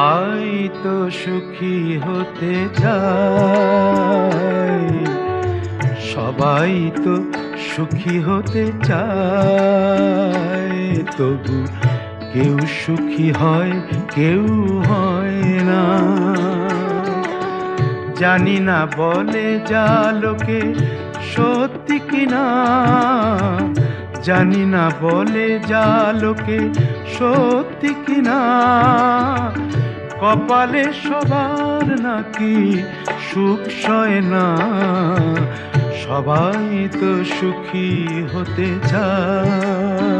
সবাই তো সুখী হতে চায়, সবাই তো সুখী হতে চায়, তবু কেউ সুখী হয় কেউ হয় না। জানি না বলে যা লোকে সত্যি কিনা, জানি না বলে যা লোকে সত্যি কিনা, কপালে সবার নাকি সুখ সয় না। সবাই তো সুখী হতে চায়।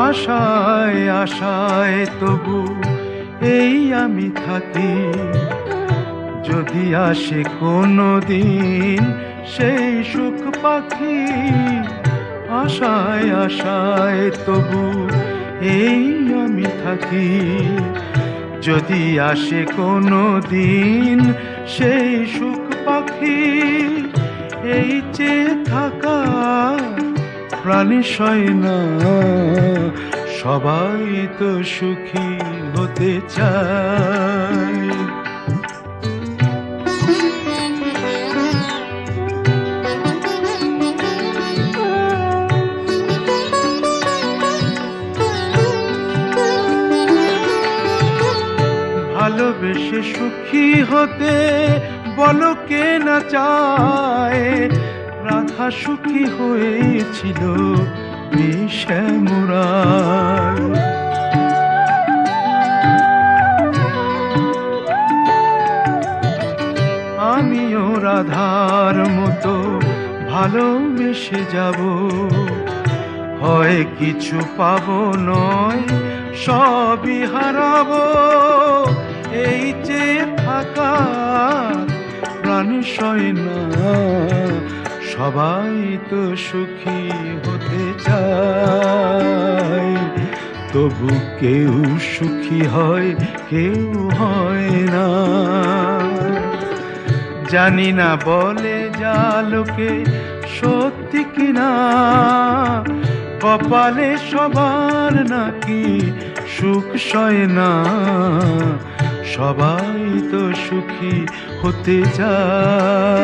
আশায় আশায় তবু এই আমি থাকি, যদি আসে কোনো দিন সেই সুখ পাখি। আশায় আশায় তবু এই আমি থাকি, যদি আসে কোনো দিন সেই সুখ পাখি। এই চেয়ে থাকা প্রাণী সয় না, সবাই তো সুখী হতে চায়। ভালোবেসে সুখী হতে বলো কে না চায়, রাধা সুখী হয়েছিল শ্যামরায়। আমিও রাধার মতো ভালোবেসে যাব, হয় কিছু পাবো নয় সবই হারাবো। এই যে থাকা প্রাণী সয় না, সবাই তো সুখী হতে চায়, তবু কেউ সুখী হয় কেউ হয় না। জানি না বলে যা লোকে সত্যি কিনা, কপালে সবার নাকি সুখ সয় না। সবাই তো সুখী হতে চায়।